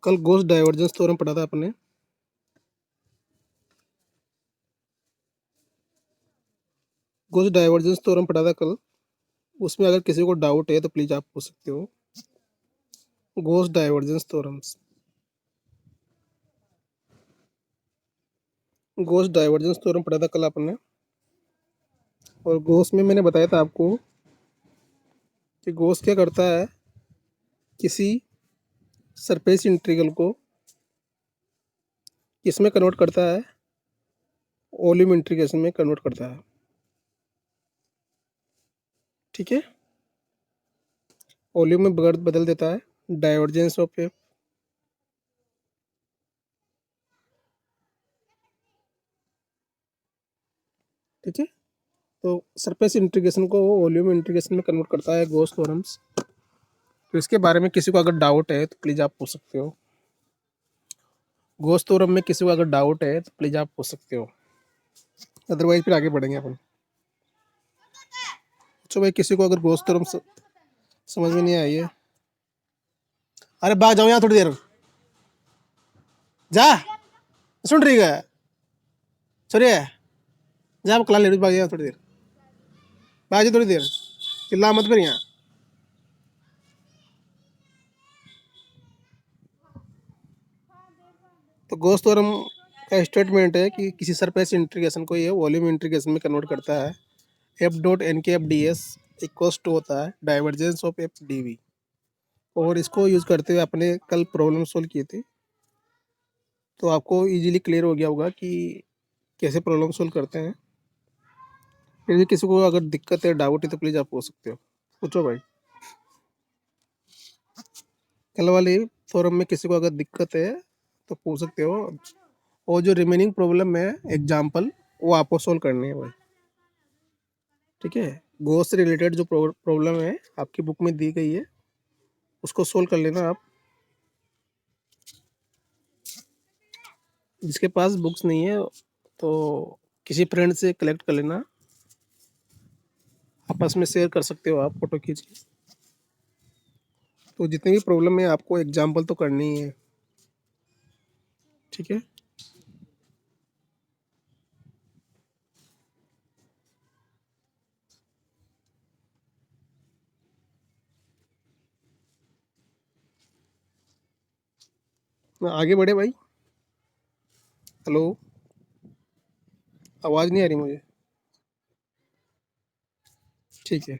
कल Gauss divergence theorem पढ़ा था आपने। गॉस डाइवर्जेंस थ्योरम पढ़ा था कल। उसमें अगर किसी को डाउट है तो प्लीज आप पूछ सकते हो। Gauss divergence theorems, Gauss divergence theorem पढ़ा था कल आपने। और गॉस में मैंने बताया था आपको कि गॉस क्या करता है, किसी सरफेस इंटीग्रल को किसमें कन्वर्ट करता है, वॉल्यूम इंटीग्रेशन में कन्वर्ट करता है। ठीक है, वॉल्यूम में बदल देता है, डाइवर्जेंस ऑफ ए। ठीक है, तो सरफेस इंटीग्रेशन को वॉल्यूम इंटीग्रेशन में कन्वर्ट करता है गॉस थ्योरम्स। तो इसके बारे में किसी को अगर डाउट है तो प्लीज़ आप पूछ सकते हो। गॉस थ्योरम में किसी को अगर डाउट है तो प्लीज़ आप पूछ सकते हो, अदरवाइज फिर आगे बढ़ेंगे अपन। अच्छा भाई, किसी को अगर गॉस थ्योरम समझ में नहीं आई है, अरे भाग जाओ यहाँ थोड़ी देर, जा, सुन रही है, सॉरी है, जा क्लास ले रही, भाग जाओ थोड़ी देर, भाग जाओ थोड़ी देर, चिल्ला मत फिर यहाँ। तो गॉस थ्योरम का स्टेटमेंट है कि किसी सरफेस इंटीग्रेशन को ये वॉल्यूम इंटीग्रेशन में कन्वर्ट करता है। F dot N K F D S equals to होता है divergence of F D V. और इसको यूज़ करते हुए अपने कल प्रॉब्लम सोल्व किए थे, तो आपको इजीली क्लियर हो गया होगा कि कैसे प्रॉब्लम सोल्व करते हैं। फिर भी किसी को अगर दिक्कत है, डाउट है तो प्लीज़ आप पूछ सकते हो, पूछो भाई। कल वाले फोरम में किसी को अगर दिक्कत है तो पूछ सकते हो। और जो रिमेनिंग प्रॉब्लम है एग्जाम्पल, वो आपको सोल्व करनी है भाई। ठीक है, गॉस से रिलेटेड जो प्रॉब्लम है आपकी बुक में दी गई है, उसको सोल्व कर लेना आप। जिसके पास बुक्स नहीं है तो किसी फ्रेंड से कलेक्ट कर लेना, आपस में शेयर कर सकते हो आप फोटो खींच के। तो जितनी भी प्रॉब्लम है आपको एग्जाम्पल तो करनी ही है। ठीक है, आगे बढ़े भाई। हेलो, आवाज़ नहीं आ रही मुझे। ठीक है,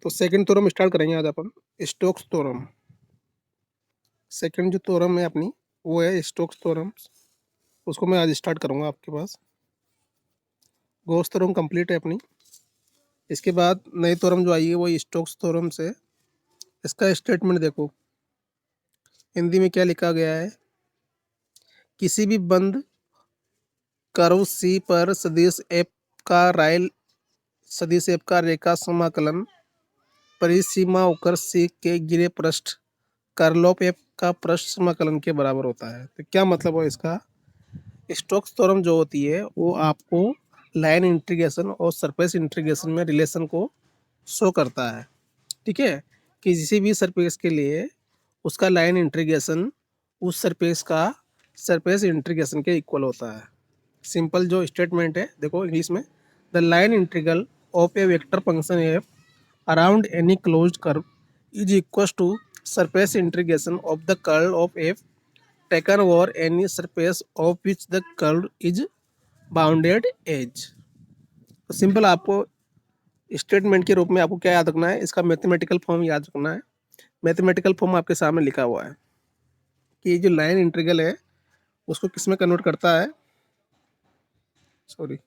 तो सेकंड थ्योरम स्टार्ट करेंगे आज अपन। स्टोक्स थ्योरम, सेकंड जो थ्योरम है अपनी वो है स्टोक्स थ्योरम। उसको मैं आज स्टार्ट करूँगा आपके पास। गॉस थ्योरम कंप्लीट है अपनी। इसके बाद नई थ्योरम जो आई है वो स्टोक्स थ्योरम से। इसका स्टेटमेंट देखो, हिंदी में क्या लिखा गया है। किसी भी बंद कर्व सी पर सदिश एफ का राइल सदिश एफ का रेखा समाकलन परिसीमा होकर सी के गिरे पृष्ठ कर्ल ऑफ एफ का पृष्ठ समाकलन के बराबर होता है। तो क्या मतलब है इसका। स्टोक्स थ्योरम जो होती है वो आपको लाइन इंटीग्रेशन और सरफेस इंटीग्रेशन में रिलेशन को शो करता है। ठीक है, कि किसी भी सरफेस के लिए उसका लाइन इंटीग्रेशन उस सरफेस का सरफेस इंटीग्रेशन के इक्वल होता है। सिंपल जो स्टेटमेंट है देखो इंग्लिश में, the line integral of a vector function F around any closed curve is equal to surface integration of the curl of F taken over any surface of which the curve is bounded as. तो simple आपको statement के रूप में आपको क्या याद रखना है, इसका मैथमेटिकल फॉर्म याद रखना है। मैथमेटिकल फॉर्म आपके सामने लिखा हुआ है कि ये जो लाइन इंटीग्रल है उसको किस में कन्वर्ट करता है। सॉरी,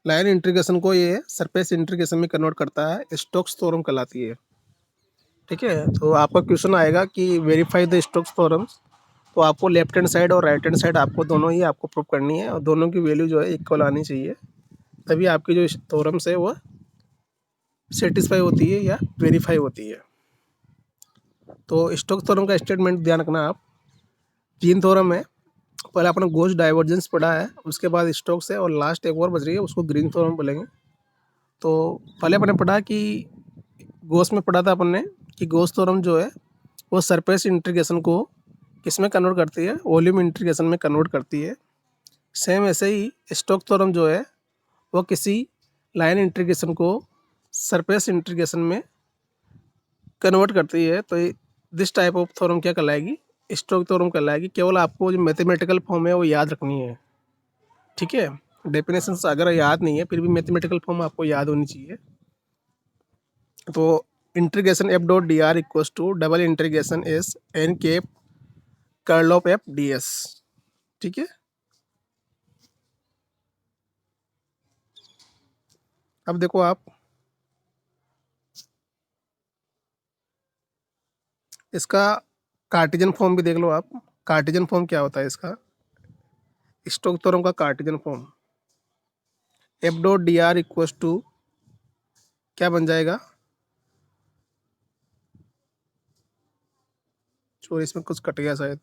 लाइन इंटीग्रेशन को ये सरफेस इंटीग्रेशन में कन्वर्ट करता है, स्टोक्स थ्योरम कहलाती है। ठीक है, तो आपका क्वेश्चन आएगा कि वेरीफाई द स्टोक्स थ्योरम्स। तो आपको लेफ्ट हैंड साइड और राइट हैंड साइड आपको दोनों ही आपको प्रूव करनी है, और दोनों की वैल्यू जो है इक्वल आनी चाहिए, तभी आपकी जो थ्योरम्स है वो सेटिस्फाई होती है या वेरीफाई होती है। तो स्टोक्स थ्योरम का स्टेटमेंट ध्यान रखना आप। तीन थ्योरम है, पहले अपना गोस डाइवर्जेंस पढ़ा है, उसके बाद स्टोक्स है, और लास्ट एक और बच रही है, उसको ग्रीन थ्योरम बोलेंगे। तो पहले अपने पढ़ा कि गोस में पढ़ा था अपन ने कि गोस थ्योरम जो है वो सरफेस इंटीग्रेशन को किस में कन्वर्ट करती है, वॉल्यूम इंटीग्रेशन में कन्वर्ट करती है। सेम ऐसे ही स्टोक थ्योरम जो है वो किसी लाइन इंटीग्रेशन को सरफेस इंटीग्रेशन में कन्वर्ट करती है। तो दिस टाइप ऑफ थ्योरम क्या कहलाएगी, स्टोक थ्योरम कहलाएगी। केवल आपको जो मैथमेटिकल फॉर्म है वो याद रखनी है, ठीक है। डेफिनेशंस अगर याद नहीं है फिर भी मैथमेटिकल फॉर्म आपको याद होनी चाहिए। तो integration F dot D R equals to double integration S N cap curl of F D S, ठीक है। अब देखो आप इसका कार्टेशियन फॉर्म भी देख लो आप। कार्टेशियन फॉर्म क्या होता है इसका, स्टोक थ्योरम का Cartesian form F dot D R equals to क्या बन जाएगा, सॉरी इसमें कुछ कट गया शायद,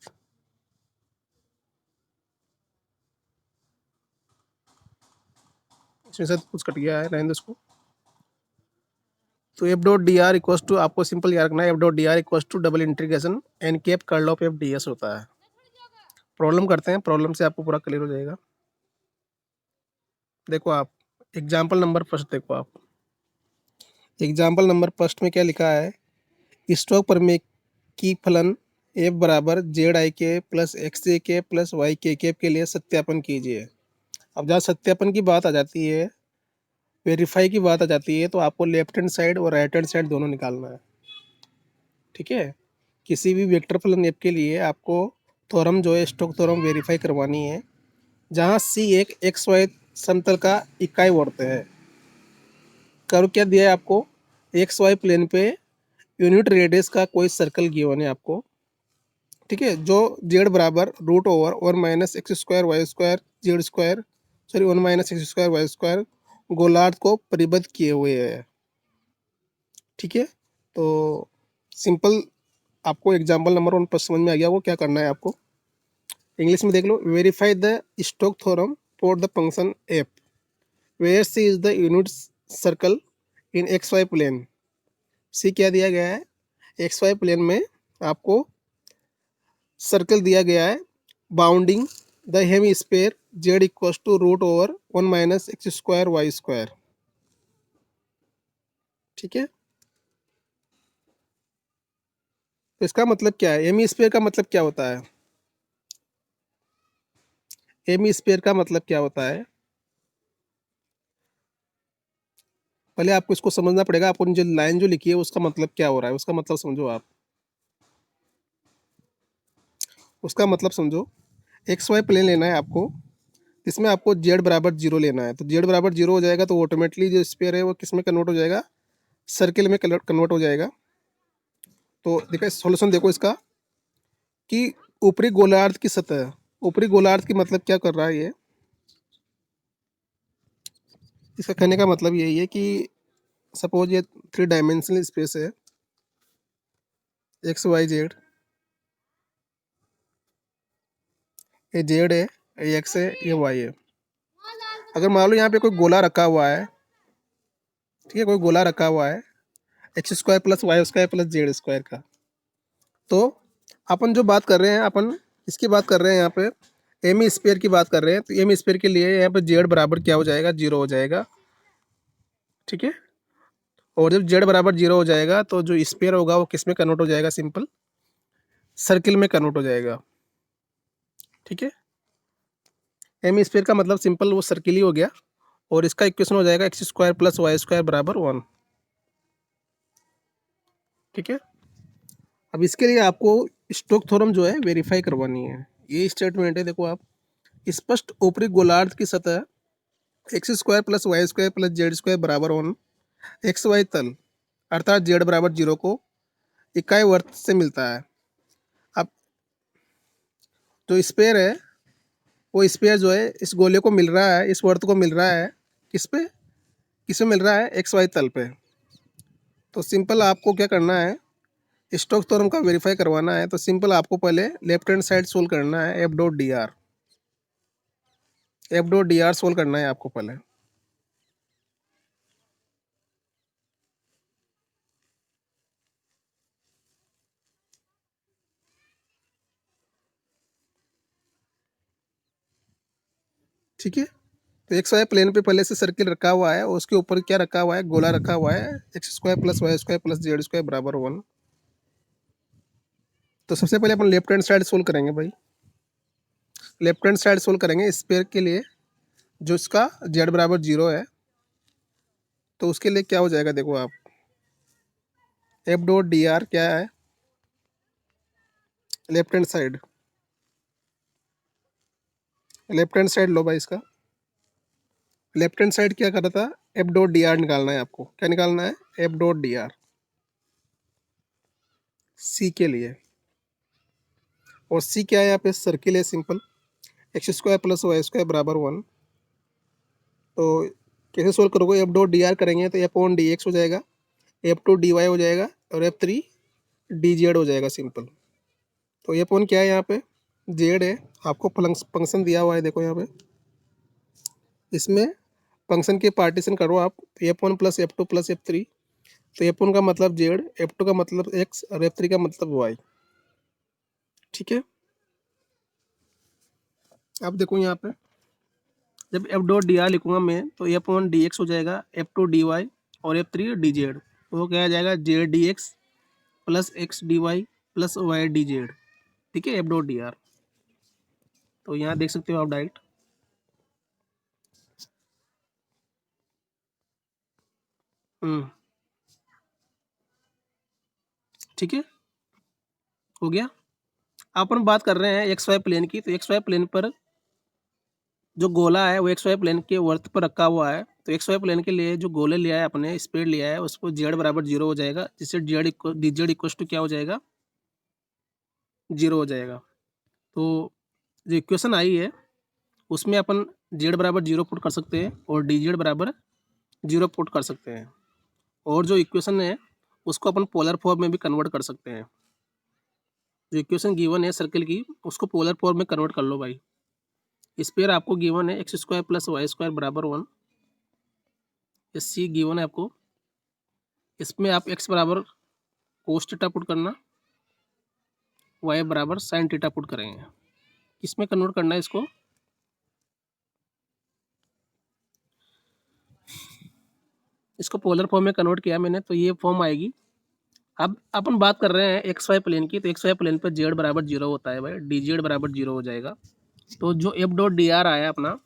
इसमें शायद कुछ कट गया है, रहने दो इसको। तो F dot D R equals to आपको सिंपल याद रखना है, F dot D R equals to double integration N cap curl of F D S होता है। प्रॉब्लम करते हैं, प्रॉब्लम से आपको पूरा क्लियर हो जाएगा। देखो आप एग्जाम्पल नंबर फर्स्ट देखो आप, एग्जाम्पल नंबर फर्स्ट में क्या लिखा है, स्टोक प्रमेय की फलन एफ बराबर जेड आई के प्लस एक्स जे के प्लस वाई के लिए सत्यापन कीजिए। अब जहाँ सत्यापन की बात आ जाती है, वेरीफाई की बात आ जाती है, तो आपको लेफ्ट हैंड साइड और राइट हैंड साइड दोनों निकालना है, ठीक है। किसी भी वेक्टर फलन एफ के लिए आपको थ्योरम जो है स्टोक थ्योरम वेरीफाई करवानी है, जहाँ सी एक एक्स वाई समतल का इकाई वर्त है। कर्व क्या दिया है आपको, एक्स वाई प्लेन पे यूनिट रेडियस का कोई सर्कल गिवन है आपको, ठीक है, जो जेड बराबर root over one minus X square Y square Z square, sorry one minus X square Y square गोलार्ध को परिबद्ध किए हुए है, ठीक है। तो सिंपल आपको एग्जाम्पल नंबर 1 पर समझ में आ गया वो क्या करना है आपको। इंग्लिश में देख लो, verify the Stokes theorem for the function F where C is the unit circle in X Y plane. C क्या दिया गया है, एक्स वाई प्लेन में आपको सर्कल दिया गया है bounding the hemisphere Z equals to root over one minus X square Y square, ठीक है। तो इसका मतलब क्या है, हेमी स्पेयर का मतलब क्या होता है, हेमी स्पेयर का मतलब क्या होता है, पहले आपको इसको समझना पड़ेगा। आपको जो लाइन जो लिखी है उसका मतलब क्या हो रहा है, उसका मतलब समझो आप, उसका मतलब समझो। एक्स वाई प्लेन लेना है आपको, इसमें आपको जेड बराबर जीरो लेना है। तो जेड बराबर जीरो हो जाएगा तो ऑटोमेटिकली जो स्पेयर है वो किस में कन्वर्ट हो जाएगा, सर्किल में कन्वर्ट हो जाएगा। तो देखो सॉल्यूशन देखो इसका कि ऊपरी गोलार्ध की सतह, ऊपरी गोलार्ध की मतलब क्या कर रहा है ये, इसका कहने का मतलब यही है कि सपोज ये थ्री डायमेंशनल स्पेस है, एक्स वाई जेड, ये जेड है, ये एक्स है, ये वाई है। अगर मान लो यहाँ पे कोई गोला रखा हुआ है, ठीक है, कोई गोला रखा हुआ है X square plus Y square plus Z square का, तो अपन जो बात कर रहे हैं, अपन इसकी बात कर रहे हैं यहाँ पे एमी स्पेयर की बात कर रहे हैं। तो एमी स्पेयर के लिए यहाँ पे जेड बराबर क्या हो जाएगा, जीरो हो जाएगा, ठीक है। और जब जेड बराबर जीरो हो जाएगा तो जो स्पेयर होगा वो किस में कन्वर्ट हो जाएगा, सिंपल सर्किल में कन्वर्ट हो जाएगा, ठीक है। एमी स्पेयर का मतलब सिंपल वो सर्किल ही हो गया, और इसका इक्वेशन हो जाएगा X square plus Y square बराबर 1, ठीक है। अब इसके लिए आपको स्टोक थ्योरम जो है वेरीफाई करवानी है। ये स्टेटमेंट है, देखो आप, स्पष्ट ऊपरी गोलार्ध की सतह X square plus Y square plus Z square बराबर 1 एक्स वाई तल अर्थात जेड बराबर जीरो को इकाई वर्त से मिलता है। अब जो स्पेयर है वो स्पेयर जो है इस गोले को मिल रहा है, इस वर्त को मिल रहा है किस पे, किस में मिल रहा है, एक्स वाई तल पे। तो सिंपल आपको क्या करना है, स्टोक्स थ्योरम का वेरीफाई करवाना है। तो सिंपल आपको पहले लेफ्ट हैंड साइड सोल्व करना है F dot D are, F dot D are solve करना है आपको पहले। ठीक है, तो एक्स वाई प्लेन पे पहले से सर्किल रखा हुआ है और उसके ऊपर क्या रखा हुआ है, गोला रखा हुआ है, X square plus Y square plus Z square बराबर 1। तो सबसे पहले अपन लेफ्ट हैंड साइड सोल्व करेंगे भाई। लेफ्ट हैंड साइड सोल्व करेंगे स्पेयर के लिए, जो इसका जेड बराबर 0 है, तो उसके लिए क्या हो जाएगा देखो आप, एफ डॉट डी आर क्या है, left hand side, left hand side लो भाई इसका। लेफ्ट हैंड साइड क्या कर रहा था, एफ डॉट डी आर निकालना है आपको। क्या निकालना है, F dot D R C के लिए। और सी क्या है यहाँ पे, सर्किल है simple, X square plus Y square बराबर 1। तो कैसे सोल्व करोगे, एफ डॉट डी आर करेंगे तो एफ ऑन डी एक्स हो जाएगा, एफ टू डी वाई हो जाएगा और एफ थ्री डी जेड हो जाएगा सिंपल। तो एफ वन क्या है यहाँ पे, जेड है, आपको फंक्शन दिया हुआ है देखो यहाँ पे, इसमें फंक्शन के पार्टीशन करो आप, तो F one plus F two plus F three. तो एफ वन का मतलब जेड, एफ टू का मतलब एक्स और एफ थ्री का मतलब वाई। ठीक है, अब देखो यहाँ पे जब एफ डॉट डी आर लिखूंगा मैं तो एफ वन डी एक्स हो जाएगा, एफ टू डी वाई और एफ थ्री डी जेड। तो क्या आ जाएगा, Z D X plus X D Y plus Y D Z. ठीक है, एफ डॉट डी आर। तो यहाँ देख सकते हो आप डायरेक्ट। ठीक है, हो गया। अपन बात कर रहे हैं एक्स वाई प्लेन की, तो एक्स वाई प्लेन पर जो गोला है वो एक्स वाई प्लेन के वर्त पर रखा हुआ है। तो एक्स वाई प्लेन के लिए जो गोले लिया है अपने, स्पीड लिया है, उसको जेड बराबर 0 हो जाएगा, जिससे Z D Z equal to क्या हो जाएगा, 0 हो जाएगा। तो जो इक्वेशन आई है उसमें अपन जेड बराबर 0 पुट कर सकते हैं और डी जेड बराबर 0 पुट कर सकते हैं। और जो इक्वेशन है उसको अपन पोलर फॉर्म में भी कन्वर्ट कर सकते हैं। जो इक्वेशन गिवन है सर्किल की, उसको पोलर फॉर्म में कन्वर्ट कर लो भाई। स्पेयर आपको गिवन है X square plus Y square बराबर 1, ये सी गिवन है आपको। इसमें आप एक्स बराबर कोस थीटा पुट करना, वाई बराबर साइन थीटा पुट करेंगे। किसमें कन्वर्ट करना है इसको, इसको पोलर फॉर्म में कन्वर्ट किया मैंने, तो ये फॉर्म आएगी। अब अपन बात कर रहे हैं एक्स वाई प्लेन की, तो एक्स वाई प्लेन पर जेड बराबर 0 होता है भाई, डी जेड बराबर 0 हो जाएगा। तो जो एफ डॉट डी आर आया अपना,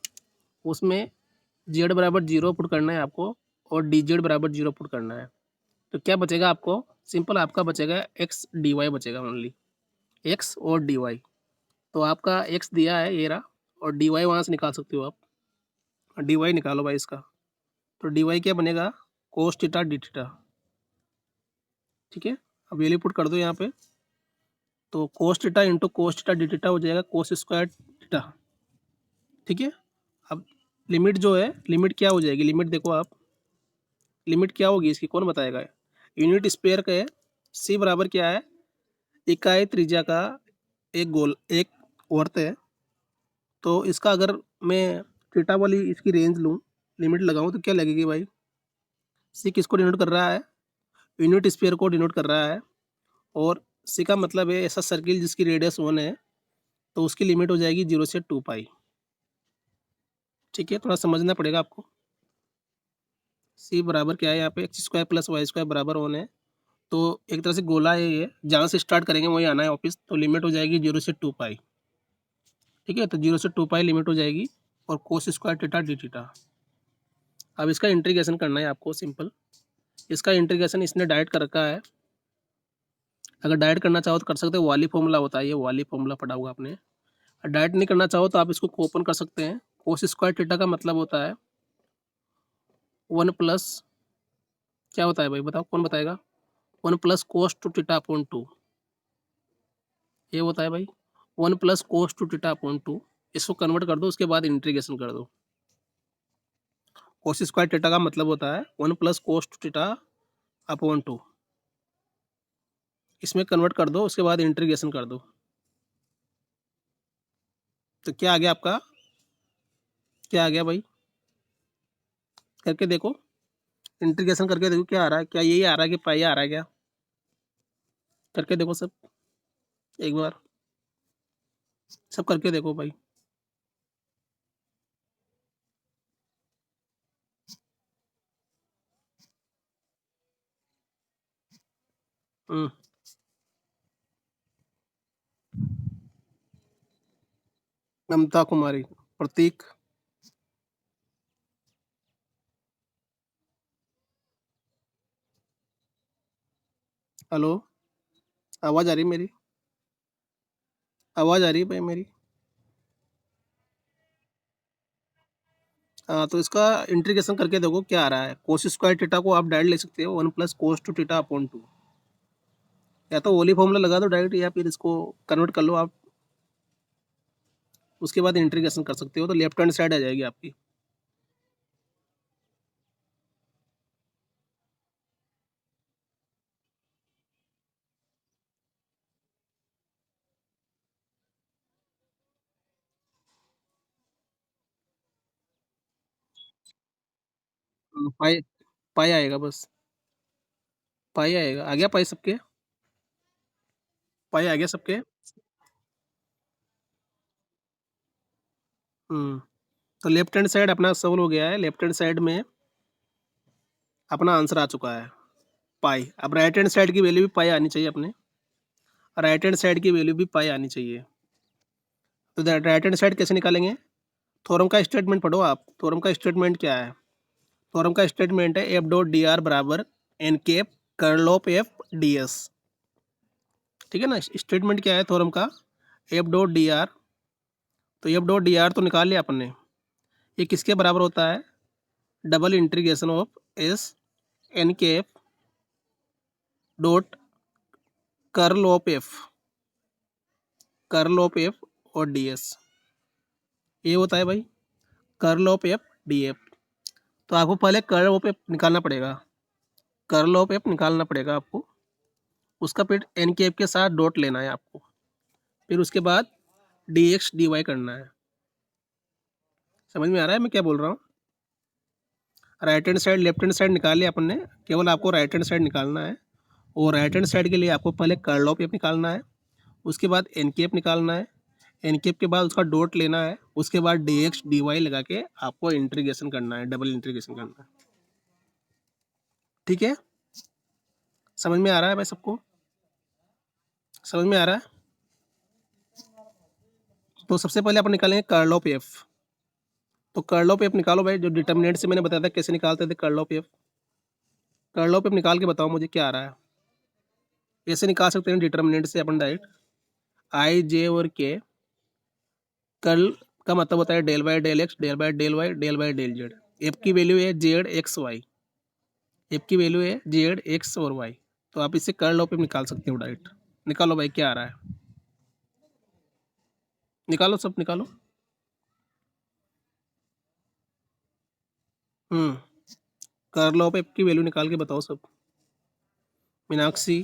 उसमें जेड बराबर 0 पुट करना है आपको और डी जेड बराबर 0 पुट करना है। तो क्या बचेगा आपको, सिंपल आपका बचेगा एक्स डी वाई बचेगा, ओनली एक्स और डी वाई। तो आपका एक्स दिया है ये रहा, और डी वाई वहाँ से निकाल सकते हो आप, डी वाई निकालो भाई इसका। तो डी वाई क्या बनेगा, कोस थीटा डी थीटा। ठीक है, अब वैल्यू पुट कर दो यहाँ पे, तो cos theta into cos theta D theta हो जाएगा कोस स्क्वायर थीटा। ठीक है, अब लिमिट जो है, लिमिट क्या हो जाएगी, लिमिट देखो आप, लिमिट क्या होगी इसकी कौन बताएगा। यूनिट स्पेयर का है, सी बराबर क्या है, इकाई त्रिज्या का एक गोल, एक वर्त है। तो इसका अगर मैं थीटा वाली इसकी रेंज लूँ, लिमिट लगाऊं, तो क्या लगेगी भाई, सी किसको डिनोट कर रहा है, यूनिट स्पेयर को डिनोट कर रहा है। और सी का मतलब है ऐसा सर्किल जिसकी रेडियस 1 है, तो उसकी लिमिट हो जाएगी 0 से 2 पाई। ठीक है, थोड़ा समझना पड़ेगा आपको। सी बराबर क्या है यहाँ पे, X square plus Y square बराबर 1 है। तो एक तरह से गोला है ये, जहाँ से स्टार्ट करेंगे वही आना है वापस। तो लिमिट हो जाएगी 0 से 2 पाई। ठीक है, तो 0 से 2 पाई लिमिट हो जाएगी, और cos square theta D theta. अब इसका इंटीग्रेशन करना है आपको सिंपल। इसका इंटीग्रेशन इसने डायरेक्ट कर रखा है, अगर डायरेक्ट करना चाहो तो कर सकते हो, वाली फॉर्मूला होता है ये, वाली फॉर्मूला पढ़ा होगा आपने। डायरेक्ट नहीं करना चाहो तो आप इसको ओपन कर सकते हैं। कोस स्क्वायर थीटा का मतलब होता है 1 प्लस, क्या होता है भाई बताओ, कौन बताएगा, 1 plus cos two theta upon 2, ये होता है भाई 1 plus cos two theta upon 2। इसको कन्वर्ट कर दो, उसके बाद इंटीग्रेशन कर दो। कोस स्क्वायर थीटा का मतलब होता है 1 plus cos two theta upon 2। इसमें कन्वर्ट कर दो, उसके बाद इंटीग्रेशन कर दो। तो क्या आ गया आपका, क्या आ गया भाई, करके देखो, इंटीग्रेशन करके देखो क्या आ रहा है, क्या यही आ रहा है कि पाई आ रहा है क्या, करके देखो सब एक बार, सब करके देखो भाई। हम्म। ममता कुमारी, प्रतीक। हेलो, आवाज आ रही है मेरी, आवाज आ रही है भाई मेरी। हाँ तो इसका इंटीग्रेशन करके देखो क्या आ रहा है, कोस स्क्वायर थीटा को आप डायरेक्ट ले सकते हो 1 + कोस टू थीटा अपॉन 2, या तो वही फॉर्मूला लगा दो डायरेक्ट, या फिर इसको कन्वर्ट कर लो आप, उसके बाद इंटीग्रेशन कर सकते हो, तो लेफ्ट हैंड साइड आ जाएगी आपकी। पाई, पाई आएगा बस, पाई आएगा, आ गया पाई सबके, पाई आ गया सबके। हम्म। तो लेफ्ट हैंड साइड अपना सॉल्व हो गया है, लेफ्ट हैंड साइड में अपना आंसर आ चुका है पाई। अब राइट हैंड साइड की वैल्यू भी पाई आनी चाहिए अपने, राइट हैंड साइड की वैल्यू भी पाई आनी चाहिए। तो राइट हैंड साइड कैसे निकालेंगे, थ्योरम का स्टेटमेंट पढ़ो आप, थ्योरम का स्टेटमेंट क्या है, थ्योरम का स्टेटमेंट है एफ डॉट डी आर बराबर N cap curl of F D S. ठीक है ना, स्टेटमेंट क्या है थ्योरम का, एफ डॉट डी आर, तो एफ डॉट डी आर तो निकाल लिया अपन ने, ये किसके बराबर होता है, double integration of S N cap dot curl of F, curl of F और डी एस, ये होता है भाई curl of F D F. तो आपको पहले कर्ल ऑफ एफ निकालना पड़ेगा, कर्ल ऑफ एफ निकालना पड़ेगा आपको, उसका फिर एन के एफ के साथ डॉट लेना है आपको, फिर उसके बाद डी एक्स डी वाई करना है। समझ में आ रहा है मैं क्या बोल रहा हूँ, right hand side left hand side निकाल लिया अपन ने, केवल आपको राइट हैंड साइड निकालना है, और राइट हैंड साइड के लिए आपको पहले कर्ल ऑफ एफ निकालना है, उसके बाद एन के एफ निकालना है, एन के एफ के बाद उसका डॉट लेना है, उसके बाद डी एक्स डी वाई लगा के आपको इंटीग्रेशन करना है, डबल इंटीग्रेशन करना है। ठीक है, समझ में आ रहा है भाई सबको, समझ में आ रहा है। तो सबसे पहले अपन निकालेंगे कर्ल ऑफ एफ, तो कर्ल ऑफ एफ निकालो भाई, जो डिटर्मिनेंट से मैंने बताया था कैसे निकालते थे curl of F, curl of F निकाल के बताओ मुझे क्या आ रहा है। ऐसे निकाल सकते हैं डिटर्मिनेंट से अपन डायरेक्ट, आई जे और के, कर्ल का मतलब होता है del by del X del by del Y del by del Z, F की वैल्यू है जेड एक्स वाई, एफ की वैल्यू है जेड एक्स और वाई, तो आप इससे कर्ल ऑफ एफ निकाल सकते हो डायरेक्ट। निकालो भाई क्या आ रहा है, निकालो सब निकालो। हम्म, कर्ल ऑफ एफ की वैल्यू निकाल के बताओ सब। मीनाक्षी,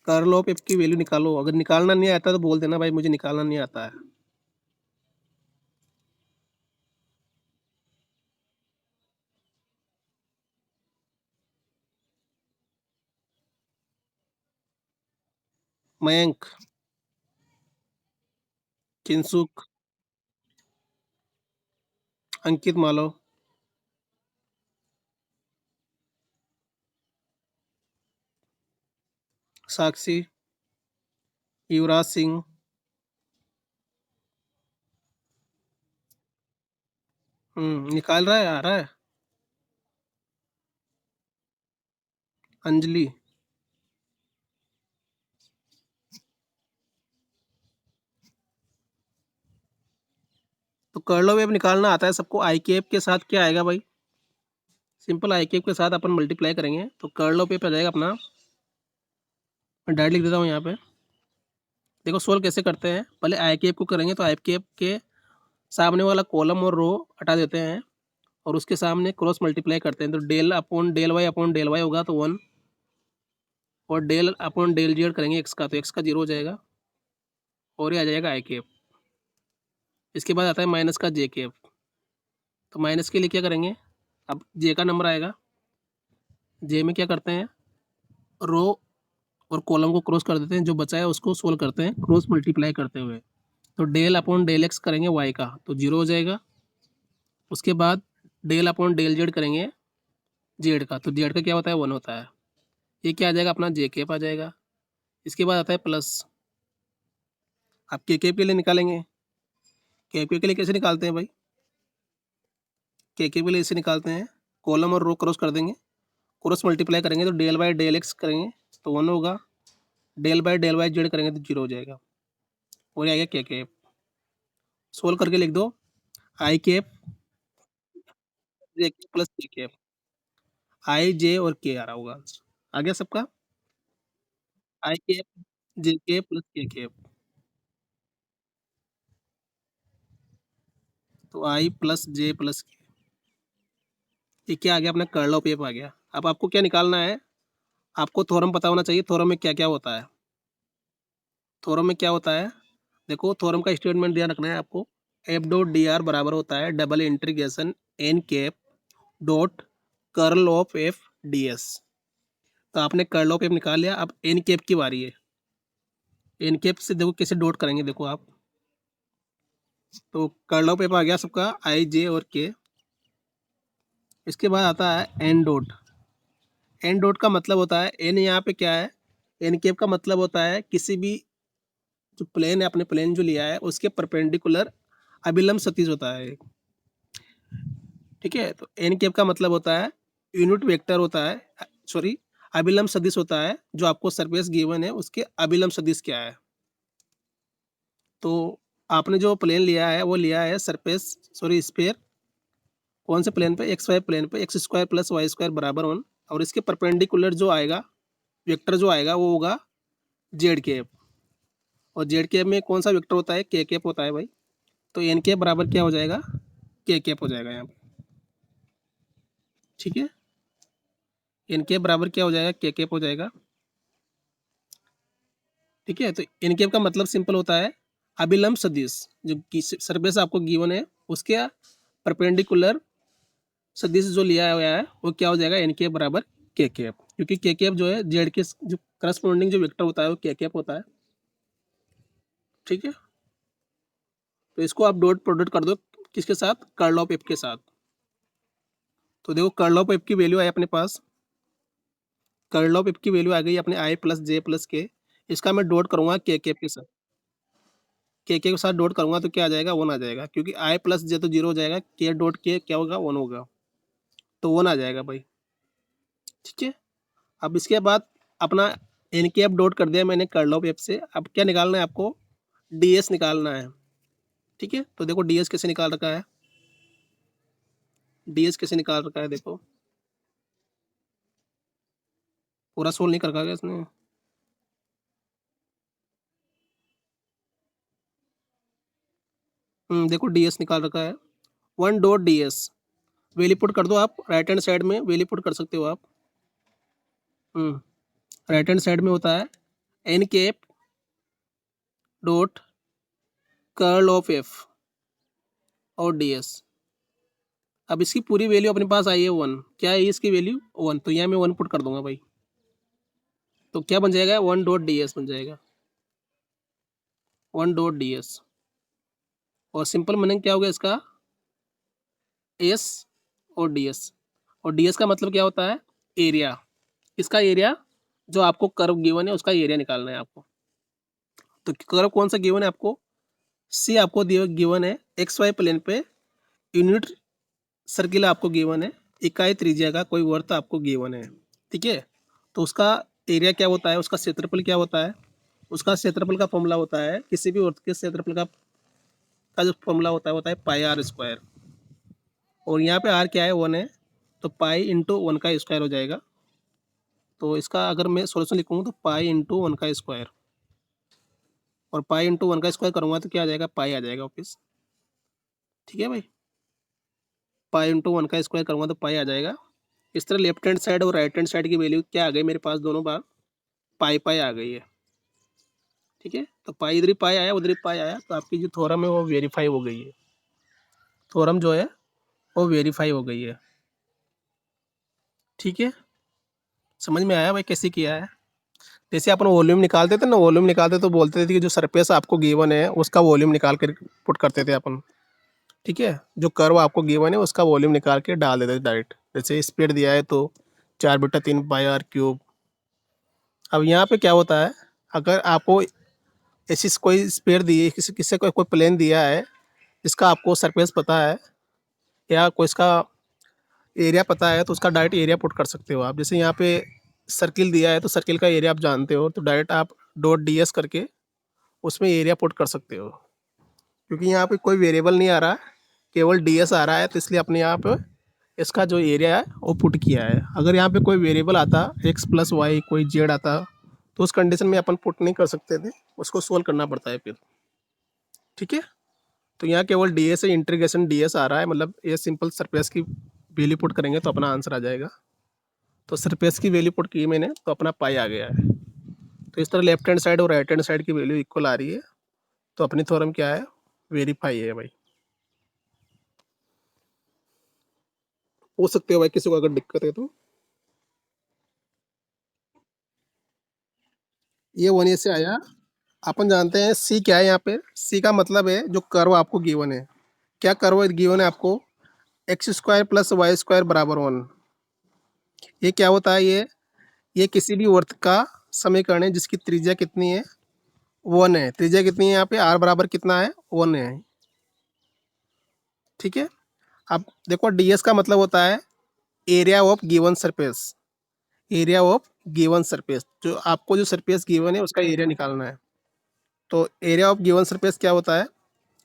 कर्ल ऑफ एफ की वैल्यू निकालो, अगर निकालना नहीं आता तो बोल देना भाई मुझे निकालना नहीं आता है। मयंक, किंसुक, अंकित मालव, साक्षी, युवराज सिंह, निकाल रहा है, आ रहा है। अंजलि, तो कर्ल ऑफ एफ निकालना आता है सबको, आई के एफ के साथ क्या आएगा भाई, सिंपल आई के एफ के साथ अपन मल्टीप्लाई करेंगे तो कर्ल ऑफ एफ आ जाएगा अपना, मैं डायरेक्ट लिख देता हूँ यहाँ पे। देखो सोल्व कैसे करते हैं, पहले आई के एफ को करेंगे तो आई के एफ के सामने वाला कॉलम और रो हटा देते हैं, और उसके सामने क्रॉस मल्टीप्लाई करते हैं, तो डेल वाई होगा तो 1, और डेल अपॉन डेल जेड करेंगे एक्स का, तो एक्स का 0 हो जाएगा, और ये आ जाएगा आई के एफ। इसके बाद आता है माइनस का जे कैप। तो माइनस के लिए क्या करेंगे, अब जे का नंबर आएगा, जे में क्या करते हैं, रो और कॉलम को क्रॉस कर देते हैं, जो बचा है उसको सोल्व करते हैं क्रॉस मल्टीप्लाई करते हुए। तो डेल अपॉन डेल एक्स करेंगे वाई का तो जीरो हो जाएगा। उसके बाद डेल अपॉन डेल जेड करेंगे जेड का, तो जेड का क्या होता है, वन होता है। ये क्या आ जाएगा, अपना जे कैप आ जाएगा। इसके बाद आता है प्लस, आप के कैप के लिए निकालेंगे। के कैप के लिए कैसे निकालते हैं भाई, के कैप के लिए ऐसे निकालते हैं, कॉलम और रो क्रॉस कर देंगे, क्रॉस मल्टीप्लाई करेंगे तो डेल बाय डेल एक्स करेंगे तो वन होगा, del by del Y Z करेंगे तो जीरो हो जाएगा। और ये आएगा के कैप। सोल्व करके लिख दो, आई कैप जे कैप प्लस के कैप, आई जे और के आ रहा होगा आंसर। आ गया सबका, आई कैप जे कैप प्लस के कैप, तो आई प्लस जे प्लस के, ये क्या आ गया, अपना कर्ल ऑफ एफ आ गया। अब आपको क्या निकालना है, आपको थ्योरम पता होना चाहिए, थ्योरम में क्या क्या होता है। थ्योरम में क्या होता है, देखो थ्योरम का स्टेटमेंट ध्यान रखना है आपको। एफ डॉट डी आर बराबर होता है double integration N cap dot curl of F D S. तो आपने कर्ल ऑफ एफ निकाल लिया, अब एन कैप की बारी है। एन कैप से देखो कैसे डॉट करेंगे, देखो आप, तो कर्ल ऑफ एफ आ गया सबका आई जे और के। इसके बाद आता है एन डॉट। एन डॉट का मतलब होता है, एन यहाँ पे क्या है, एन कैप का मतलब होता है किसी भी जो प्लेन है, अपने प्लेन जो लिया है उसके परपेंडिकुलर अभिलंब सदिश होता है। ठीक है, तो एन कैप का मतलब होता है यूनिट वेक्टर होता है, सॉरी अभिलंब सदिश होता है, जो आपको सरफेस गिवन है उसके अभिलंब सदिश क्या है। तो आपने जो प्लेन लिया है वो लिया है सरफेस, सॉरी स्फीयर, कौन से प्लेन पे, एक्स वाई प्लेन पे, X square plus Y square बराबर वन, और इसके परपेंडिकुलर जो आएगा वेक्टर जो आएगा वो होगा जेड कैप। और जेड कैप में कौन सा वेक्टर होता है, के कैप होता है भाई। तो एन कैप बराबर क्या हो जाएगा, के कैप हो जाएगा यहाँ पे। ठीक है, एन कैप बराबर क्या हो जाएगा, के कैप हो जाएगा। ठीक है, तो एन कैप का मतलब सिंपल होता है अभिलंब सदिश, जो सरफेस आपको गिवन है उसके परपेंडिकुलर सदिश जो लिया हुआ है वो क्या हो जाएगा, एन कैप बराबर के कैप, क्योंकि के कैप जो है जेड के जो करस्पॉन्डिंग जो वेक्टर होता है वो के कैप होता है। ठीक है, तो इसको आप डॉट प्रोडक्ट कर दो किसके साथ, कर्ल ऑफ एफ के साथ। तो देखो कर्ल ऑफ एफ की वैल्यू आई अपने पास, कर्ल ऑफ एफ की वैल्यू आ गई अपने आई प्लस जे प्लस के। इसका मैं डॉट करूंगा के कैप के साथ, के साथ डॉट करूंगा तो क्या आ जाएगा, वन आ जाएगा, क्योंकि आई प्लस जे तो जीरो हो जाएगा, के डॉट के क्या होगा, वन होगा, तो वन आ जाएगा भाई। ठीक है, अब इसके बाद अपना एन कैप डॉट कर दिया मैंने कर्ल ऑफ एफ से। अब क्या निकालना है आपको, डी एस निकालना है। ठीक है, तो देखो डी एस कैसे निकाल रखा है, डी एस कैसे निकाल रखा है देखो, पूरा सोल्व नहीं कर रखा है इसने। देखो डी एस निकाल रखा है, one dot D S, value put कर दो आप, राइट हैंड साइड में वैल्यू पुट कर सकते हो आप। राइट हैंड साइड में होता है N cap dot curl of F और डी एस। अब इसकी पूरी वैल्यू अपने पास आई है वन, क्या है इसकी वैल्यू, वन, तो यहाँ मैं वन पुट कर दूंगा भाई, तो क्या बन जाएगा, वन डॉट डी एस बन जाएगा, वन डॉट डी एस। और सिंपल मीनिंग क्या हो गया इसका, एस और डी एस। और डी एस का मतलब क्या होता है, एरिया, इसका एरिया, जो आपको कर्व गिवन है उसका एरिया निकालना है आपको। तो कर्व कौन सा गिवन है आपको, सी आपको गिवन है एक्स वाई प्लेन पे, यूनिट सर्किल आपको गिवन है, इकाई त्रिज्या का कोई वर्त आपको गिवन है। ठीक है, तो उसका एरिया क्या होता है, उसका क्षेत्रफल क्या होता है, उसका क्षेत्रफल का फॉर्मूला होता है, किसी भी वर्त के क्षेत्रफल का जो फॉर्मूला होता है पाई आर स्क्वायर। और यहाँ पे आर क्या है, वन है, तो पाई इंटू वन का स्क्वायर हो जाएगा। तो इसका अगर मैं सोल्यूशन लिखूँ तो पाई इंटू वन का स्क्वायर, और पाई इंटू वन का स्क्वायर करूँगा तो क्या आ जाएगा, पाई आ जाएगा वापिस। ठीक है भाई, पाई इंटू वन का स्क्वायर करूँगा तो पाई आ जाएगा। इस तरह लेफ्ट हैंड साइड और राइट हैंड साइड की वैल्यू क्या आ गई मेरे पास, दोनों बार पाई पाई आ गई है। ठीक है, तो पाई इधर ही पाई आया, उधर ही पाई आया, तो आपकी जो थ्योरम है वो वेरीफाई हो गई है। थ्योरम जो है वो वेरीफाई हो गई है। ठीक है, समझ में आया भाई कैसे किया है? जैसे अपन वॉल्यूम निकालते थे ना, वॉल्यूम निकालते तो बोलते थे कि जो सरफेस आपको गिवन है उसका वॉल्यूम निकाल कर पुट करते थे अपन। ठीक है, जो कर्व आपको गिवन है उसका वॉल्यूम निकाल के डाल देते थे डायरेक्ट। जैसे स्पीड दिया है तो 4/3 पाई r क्यूब। अब यहाँ पे क्या होता है, अगर आपको ऐसी कोई स्पीड दी है, किसी किसी को कोई प्लेन दिया है जिसका आपको सरफेस पता है या कोई इसका एरिया पता है, तो उसका डायरेक्ट एरिया पुट कर सकते हो आप। जैसे यहाँ पे सर्किल दिया है तो सर्किल का एरिया आप जानते हो, तो डायरेक्ट आप डॉट डी एस करके उसमें एरिया पुट कर सकते हो। क्योंकि यहाँ पे कोई वेरिएबल नहीं आ रहा, केवल डी एस आ रहा है, तो इसलिए अपने यहाँ पे इसका जो एरिया है वो पुट किया है। अगर यहाँ पे कोई वेरिएबल आता एक्स प्लस वाई कोई जेड आता, तो उस कंडीशन में अपन पुट नहीं कर सकते थे, उसको सोल्व करना पड़ता है फिर। ठीक है, तो यहाँ केवल D S integration D S आ रहा है, मतलब ये सिंपल सरफेस की वैल्यू पुट करेंगे तो अपना आंसर आ जाएगा। तो सरफेस की वैल्यू पुट की मैंने तो अपना पाई आ गया है। तो इस तरह लेफ्ट हैंड साइड और राइट हैंड साइड की वैल्यू इक्वल आ रही है, तो अपनी थ्योरम क्या है, वेरीफाई है भाई। पूछ सकते हो भाई किसी को अगर दिक्कत है तो। ये वन ए से आया। अपन जानते हैं सी क्या है, यहाँ पे सी का मतलब है जो कर्व आपको गिवन है। क्या कर्व गिवन है आपको, x² + y² = 1। ये क्या होता है, ये किसी भी वर्त का समीकरण है जिसकी त्रिज्या कितनी है, 1 है। त्रिज्या कितनी है यहाँ पे, r बराबर कितना है, 1 है। ठीक है, अब देखो ds का मतलब होता है area of given surface. Area of given surface, जो आपको जो सरफेस गिवन है उसका एरिया निकालना है। तो एरिया ऑफ गिवन सरफेस क्या होता है,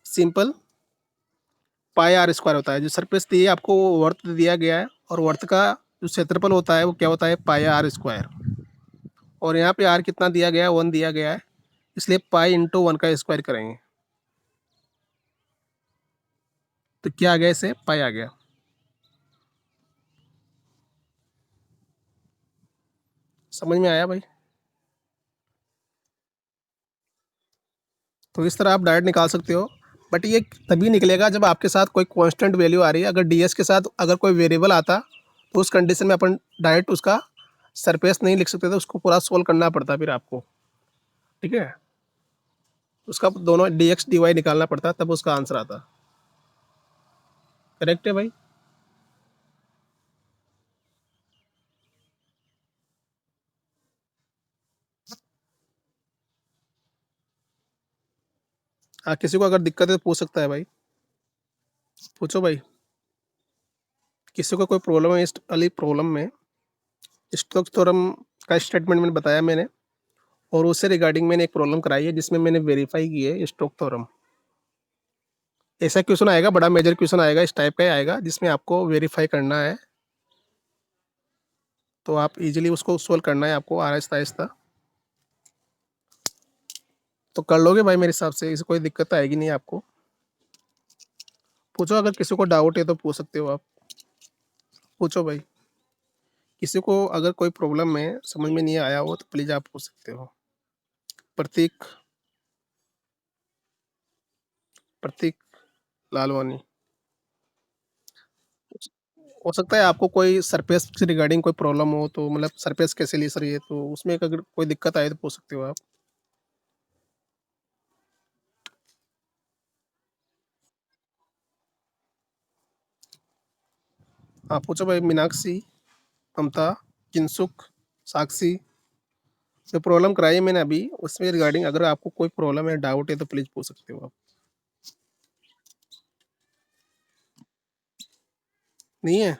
सिंपल πr² होता है। जो सरफेस दी है आपको वो वर्त दिया गया है, और वर्त का जो क्षेत्रफल होता है वो क्या होता है, πr²। और यहाँ पे r कितना दिया गया है, 1 दिया गया है, इसलिए पाई इंटू 1 का स्क्वायर करेंगे तो क्या आ गया, इसे पाई आ गया। समझ में आया भाई? तो इस तरह आप डायरेक्ट निकाल सकते हो, बट ये तभी निकलेगा जब आपके साथ कोई कांस्टेंट वैल्यू आ रही है। अगर ds के साथ अगर कोई वेरिएबल आता तो उस कंडीशन में अपन डायरेक्ट उसका सरफेस नहीं लिख सकते थे, उसको पूरा सोल्व करना पड़ता फिर आपको। ठीक है, उसका दोनों dx dy निकालना पड़ता तब उसका आंसर आता। करेक्ट है भाई? हाँ, किसी को अगर दिक्कत है तो पूछ सकता है भाई, पूछो भाई। किसी को कोई प्रॉब्लम है इस वाली प्रॉब्लम में, स्टोक्स थ्योरम का स्टेटमेंट मैंने बताया मैंने, और उससे रिगार्डिंग मैंने एक प्रॉब्लम कराई है जिसमें मैंने वेरीफाई की है स्टोक्स थ्योरम। ऐसा क्वेश्चन आएगा, बड़ा मेजर क्वेश्चन आएगा, इस टाइप का ही आएगा जिसमें आपको वेरीफाई करना है। तो आप इजीली उसको सोल्व करना है आपको आहिस्ता आहिस्ता, तो कर लोगे भाई मेरे हिसाब से, इसे कोई दिक्कत आएगी नहीं आपको। पूछो, अगर किसी को डाउट है तो पूछ सकते हो आप, पूछो भाई। किसी को अगर कोई प्रॉब्लम है समझ में नहीं आया हो तो प्लीज़ आप पूछ सकते हो। प्रतीक, प्रतीक लालवानी। हो सकता है आपको कोई सरफेस से रिगार्डिंग कोई प्रॉब्लम हो, तो मतलब सरफेस कैसे ली सर ये, तो उसमें अगर कोई दिक्कत आए तो पूछ सकते हो आप। हाँ पूछो भाई, मीनाक्षी, ममता, किंसुक, साक्षी। जो प्रॉब्लम कराई है मैंने अभी उसमें रिगार्डिंग अगर आपको कोई प्रॉब्लम है, डाउट है, तो प्लीज़ पूछ सकते हो आप। नहीं है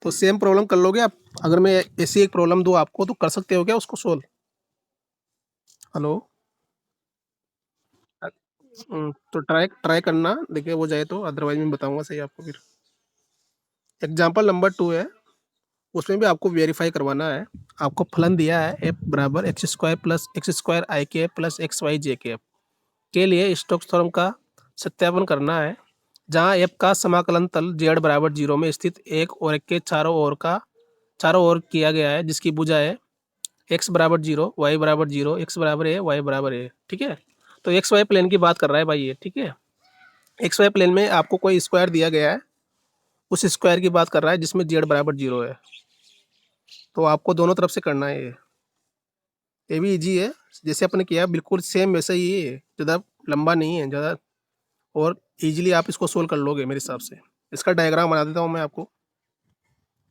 तो सेम प्रॉब्लम कर लोगे आप। अगर मैं ऐसी एक प्रॉब्लम दूँ आपको तो कर सकते हो क्या उसको सोल्व? हेलो। तो ट्राई ट्राई करना, देखिए हो जाए तो, अदरवाइज मैं बताऊंगा सही आपको फिर। एग्जाम्पल नंबर 2 है, उसमें भी आपको वेरीफाई करवाना है। आपको फलन दिया है एफ बराबर x² + x² i k + xy j k के लिए स्टोक्स थ्योरम का सत्यापन करना है, जहाँ एफ का समाकलन तल z बराबर 0 में स्थित एक और एक के चारों ओर किया गया है, जिसकी भुजा है एक्स बराबर 0, वाई बराबर 0, एक्स बराबर ए, वाई बराबर ए, ठीक है। तो एक्स वाई प्लेन की बात कर रहा है भाई ये, ठीक है। एक्स वाई प्लेन में आपको कोई स्क्वायर दिया गया है, उस स्क्वायर की बात कर रहा है जिसमें जेड बराबर 0 है। तो आपको दोनों तरफ से करना है ये भी इजी है, जैसे अपने किया बिल्कुल सेम वैसे ही है, ज़्यादा लंबा नहीं है ज़्यादा, और इजीली आप इसको सोल्व कर लोगे मेरे हिसाब से। इसका डायग्राम बना देता हूँ मैं आपको।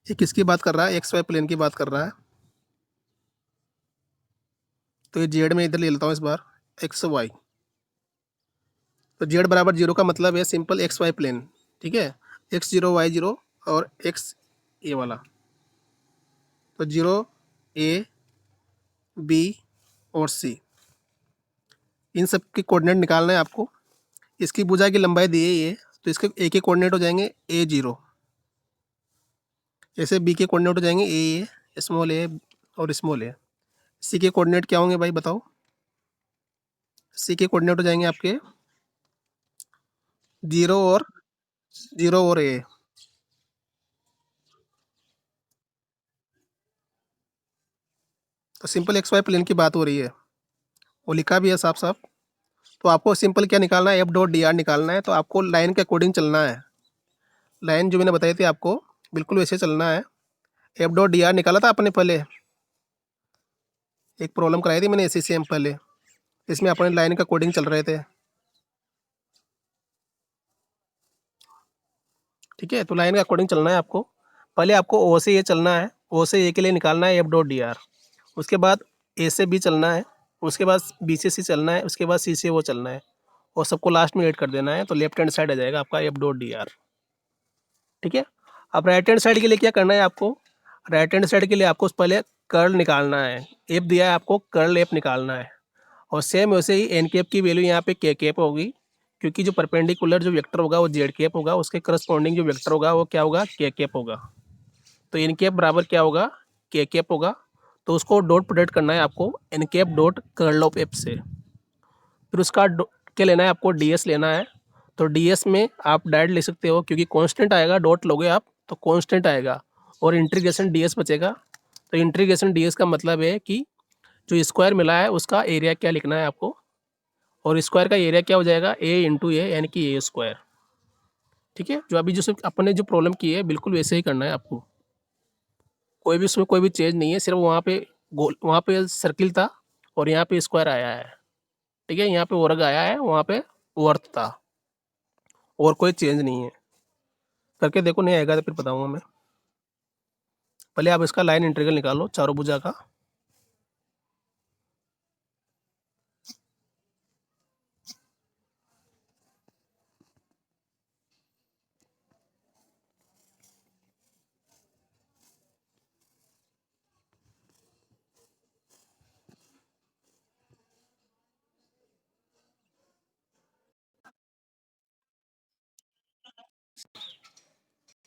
ये किसकी बात कर रहा है, एक्स वाई प्लेन की बात कर रहा है। तो ये जेड में इधर ले लेता हूँ इस बार, एक्स वाई। तो जेड बराबर 0 का मतलब है सिंपल एक्स वाई प्लेन, ठीक है। एक्स 0 वाई 0 और एक्स ए वाला। तो 0 ए बी और सी, इन सब के कोऑर्डिनेट निकालना है आपको। इसकी भुजा की लंबाई दी है ये, तो इसके ए के कोऑर्डिनेट हो जाएंगे a0, ऐसे बी के कोऑर्डिनेट हो जाएंगे ए, स्मॉल ए और स्मॉल ए। सी के कोऑर्डिनेट क्या होंगे भाई बताओ। सी के कोऑर्डिनेट हो जाएंगे आपके 0 और ए। तो सिंपल एक्स वाई प्लेन की बात हो रही है, वो लिखा भी है साफ साफ। तो आपको सिंपल क्या निकालना है, एफ डॉट डी आर निकालना है। तो आपको लाइन के अकॉर्डिंग चलना है, लाइन जो मैंने बताई थी आपको बिल्कुल वैसे चलना है। एफ डॉट डी आर निकाला था आपने पहले, एक प्रॉब्लम कराई थी मैंने एस सी सी एम पहले, इसमें अपने लाइन के अकॉर्डिंग चल रहे थे, ठीक है। तो लाइन के अकॉर्डिंग चलना है आपको। पहले आपको ओ से ए चलना है, ओ से ए के लिए निकालना है एफ डॉट डी आर। उसके बाद ए से बी चलना है, उसके बाद बी से सी चलना है, उसके बाद सी से वो चलना है, और सबको लास्ट में ऐड कर देना है। तो लेफ्ट हैंड साइड आ जाएगा आपका एफ डॉट डी आर, ठीक है। अब राइट हैंड साइड के लिए क्या करना है आपको, राइट हैंड साइड के लिए आपको पहले कर्ल निकालना है। एफ दिया है आपको, कर्ल एफ निकालना है। और सेम वैसे ही एन कैप की वैल्यू यहाँ पे के कैप होगी, क्योंकि जो परपेंडिकुलर जो वेक्टर होगा वो जेड कैप होगा, उसके करस्पॉन्डिंग जो वेक्टर होगा वो क्या होगा, के कैप होगा। तो एन कैप बराबर क्या होगा, के कैप होगा। तो उसको डॉट प्रोडक्ट करना है आपको N cap dot curl of F से। फिर उसका क्या लेना है आपको, डी एस लेना है। तो डी एस में आप डायरेक्ट ले सकते हो, क्योंकि कॉन्स्टेंट आएगा, डॉट लोगे आप तो कॉन्स्टेंट आएगा, और इंटीग्रेशन डी एस बचेगा। तो इंटीग्रेशन डी एस का मतलब है कि जो स्क्वायर मिला है उसका एरिया क्या लिखना है आपको, और स्क्वायर का एरिया क्या हो जाएगा, ए इंटू ए, यानी कि ए स्क्वायर, ठीक है। जो अभी जो सिर्फ अपने जो प्रॉब्लम की है बिल्कुल वैसे ही करना है आपको, कोई भी उसमें कोई भी चेंज नहीं है। सिर्फ वहाँ पे गोल, वहाँ पे सर्किल था और यहाँ पे स्क्वायर आया है, ठीक है। यहाँ पे वर्ग आया है, वहाँ पे वर्थ था, और कोई चेंज नहीं है। करके देखो, नहीं आएगा तो फिर बताऊंगा मैं। पहले आप इसका लाइन इंटीग्रल निकालो चारों भुजा का।